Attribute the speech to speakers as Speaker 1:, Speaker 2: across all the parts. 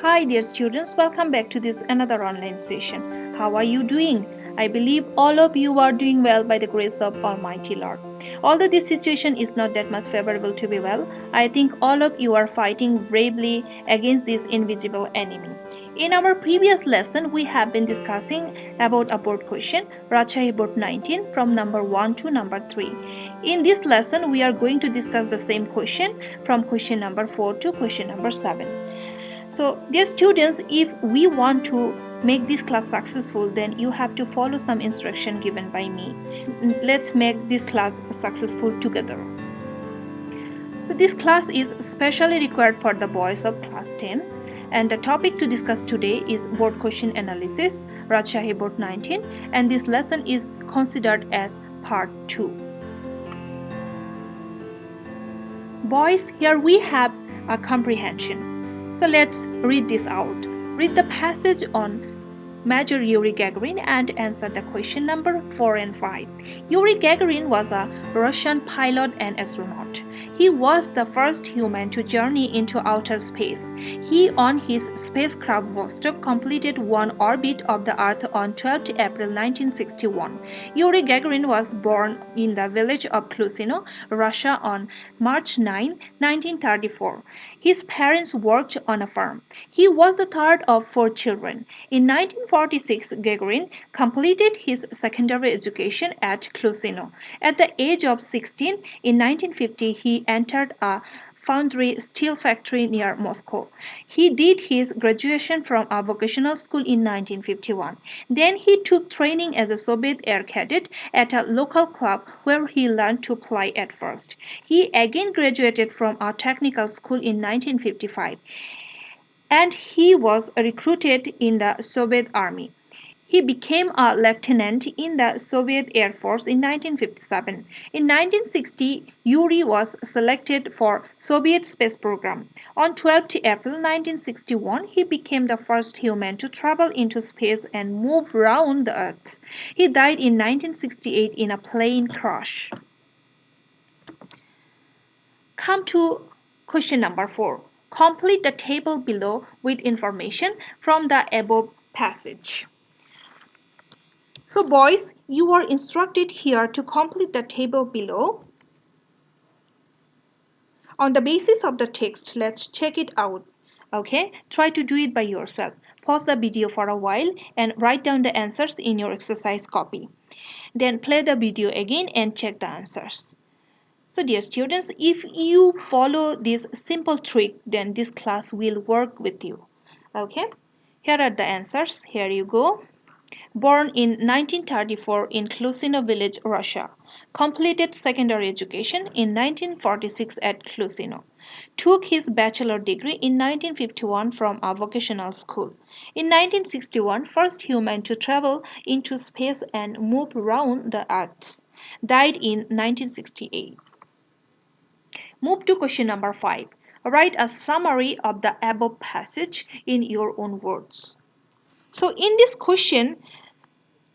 Speaker 1: Hi dear students, welcome back to this another online session. How are you doing? I believe all of you are doing well by the grace of Almighty Lord. Although this situation is not that much favorable to be well, I think all of you are fighting bravely against this invisible enemy. In our previous lesson, we have been discussing about a board question, Rajshahi Board 19 from number 1 to number 3. In this lesson, we are going to discuss the same question from question number 4 to question number 7. So, dear students, if we want to make this class successful, then you have to follow some instruction given by me. Let's make this class successful together. So, this class is specially required for the boys of class 10. And the topic to discuss today is board question analysis, Rajshahi Board 19, and this lesson is considered as part 2. Boys, here we have a comprehension. So let's read this out. Read the passage on Major Yuri Gagarin and answer the question number 4 and 5. Yuri Gagarin was a Russian pilot and astronaut. He was the first human to journey into outer space. He on his spacecraft Vostok completed one orbit of the Earth on 12 April 1961. Yuri Gagarin was born in the village of Klusino, Russia on March 9, 1934. His parents worked on a farm. He was the third of 4 children. In 1946, Gagarin completed his secondary education at Klusino. At the age of 16, in 1950, he entered a foundry steel factory near Moscow. He did his graduation from a vocational school in 1951. Then he took training as a Soviet air cadet at a local club where he learned to fly at first. He again graduated from a technical school in 1955 and he was recruited in the Soviet Army. He became a lieutenant in the Soviet Air Force in 1957. In 1960, Yuri was selected for Soviet space program. On 12 April 1961, he became the first human to travel into space and move around the Earth. He died in 1968 in a plane crash. Come to question number 4. Complete the table below with information from the above passage. So boys, you are instructed here to complete the table below. On the basis of the text, let's check it out. Okay, try to do it by yourself. Pause the video for a while and write down the answers in your exercise copy. Then play the video again and check the answers. So dear students, if you follow this simple trick, then this class will work with you. Okay, here are the answers. Here you go. Born in 1934 in Klusino village, Russia. Completed secondary education in 1946 at Klusino. Took his bachelor degree in 1951 from a vocational school. In 1961, first human to travel into space and move around the Earth. Died in 1968. Move to question number 5. Write a summary of the above passage in your own words. So in this question,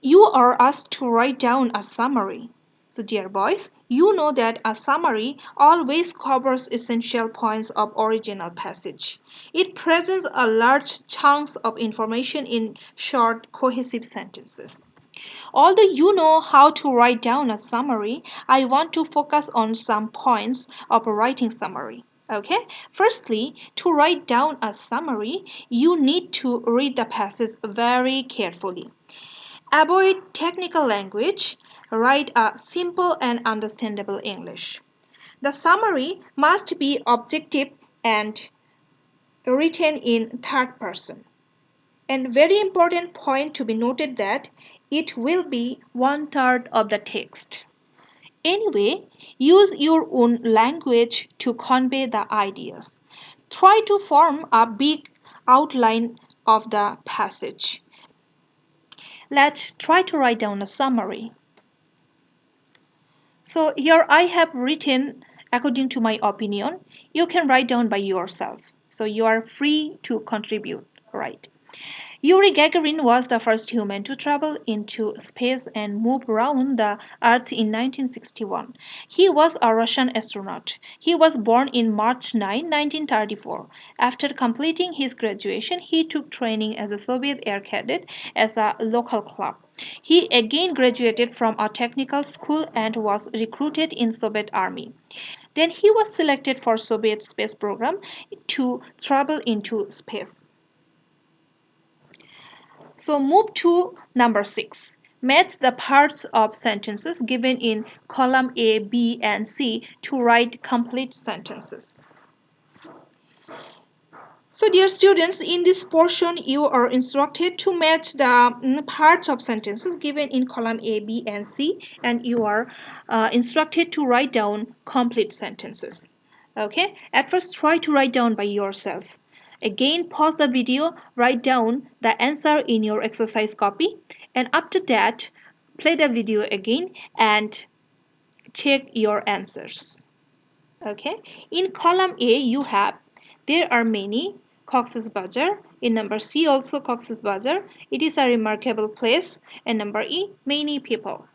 Speaker 1: you are asked to write down a summary. So dear boys, you know that a summary always covers essential points of original passage. It presents a large chunks of information in short, cohesive sentences. Although you know how to write down a summary, I want to focus on some points of a writing summary. Okay, firstly, to write down a summary, you need to read the passage very carefully. Avoid technical language. Write a simple and understandable English. The summary must be objective and written in third person. And very important point to be noted that it will be 1/3 of the text. Anyway, use your own language to convey the ideas. Try to form a big outline of the passage. Let's try to write down a summary. So here I have written according to my opinion. You can write down by yourself. So you are free to contribute, right? Yuri Gagarin was the first human to travel into space and move around the Earth in 1961. He was a Russian astronaut. He was born in March 9, 1934. After completing his graduation, he took training as a Soviet air cadet as a local club. He again graduated from a technical school and was recruited in Soviet Army. Then he was selected for Soviet space program to travel into space. So move to number 6. Match the parts of sentences given in column A, B, and C to write complete sentences. So dear students, in this portion you are instructed to match the parts of sentences given in column A, B, and C, and you are instructed to write down complete sentences. Okay, at first try to write down by yourself. Again, pause the video, write down the answer in your exercise copy, and after that play the video again and check your answers. Okay, in column A you have there are many Cox's Bazar. In number C also Cox's Bazar. It is a remarkable place. And number E, many people.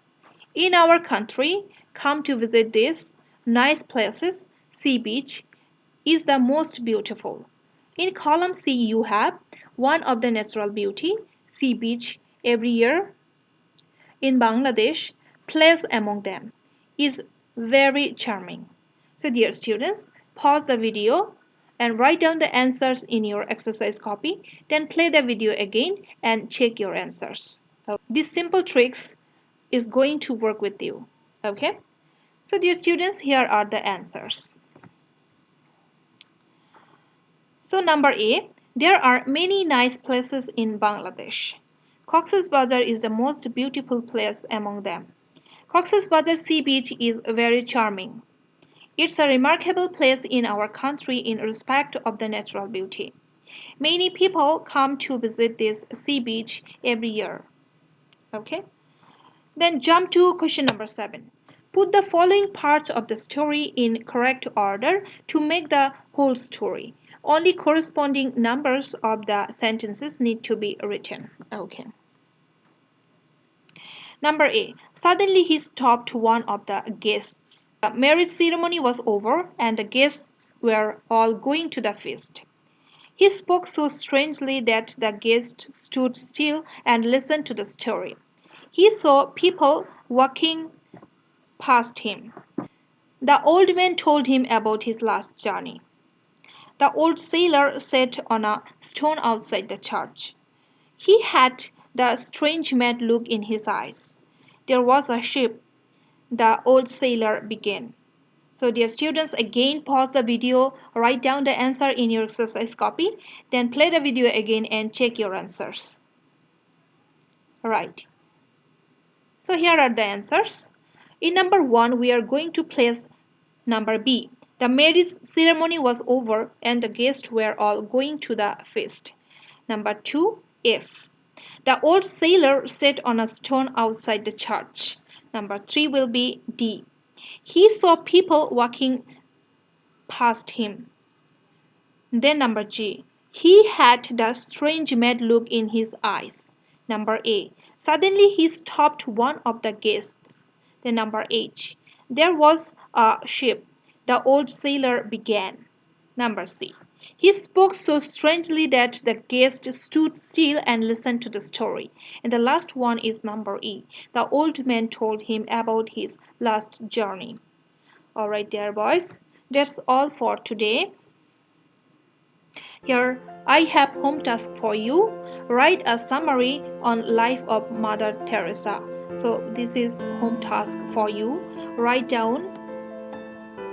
Speaker 1: In our country, come to visit these nice places. Sea beach is the most beautiful. In column C you have one of the natural beauty, sea beach every year in Bangladesh, place among them is very charming. So dear students, pause the video and write down the answers in your exercise copy. Then play the video again and check your answers. These simple tricks is going to work with you. Okay? So dear students, here are the answers. So number A, there are many nice places in Bangladesh. Cox's Bazar is the most beautiful place among them. Cox's Bazar Sea Beach is very charming. It's a remarkable place in our country in respect of the natural beauty. Many people come to visit this sea beach every year. Okay? Then jump to question number 7. Put the following parts of the story in correct order to make the whole story. Only corresponding numbers of the sentences need to be written. Okay. Number A. Suddenly he stopped one of the guests. The marriage ceremony was over and the guests were all going to the feast. He spoke so strangely that the guest stood still and listened to the story. He saw people walking past him. The old man told him about his last journey. The old sailor sat on a stone outside the church. He had the strange mad look in his eyes. There was a ship. The old sailor began. So dear students, again pause the video, write down the answer in your exercise copy, then play the video again and check your answers. Right. So here are the answers. In number 1, we are going to place number B. The marriage ceremony was over and the guests were all going to the feast. Number 2, F. The old sailor sat on a stone outside the church. Number 3 will be D. He saw people walking past him. Then number G. He had the strange mad look in his eyes. Number A. Suddenly he stopped one of the guests. Then number H. There was a ship. The old sailor began. Number C. He spoke so strangely that the guest stood still and listened to the story. And the last one is number E. The old man told him about his last journey. Alright dear boys, that's all for today. Here I have home task for you. Write a summary on life of Mother Teresa. So this is home task for you. Write down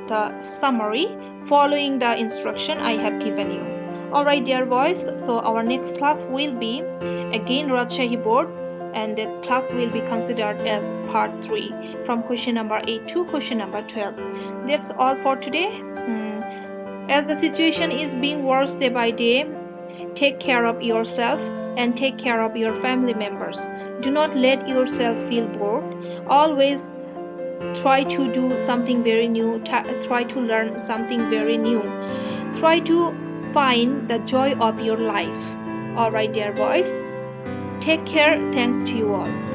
Speaker 1: the summary following the instruction I have given you. Alright dear boys, so our next class will be again Rajshahi board, and that class will be considered as part 3 from question number 8 to question number 12. That's all for today. As the situation is being worse day by day, take care of yourself and take care of your family members. Do not let yourself feel bored. Always try to do something very new. Try to learn something very new. Try to find the joy of your life. Alright dear boys, Take care. Thanks to you all.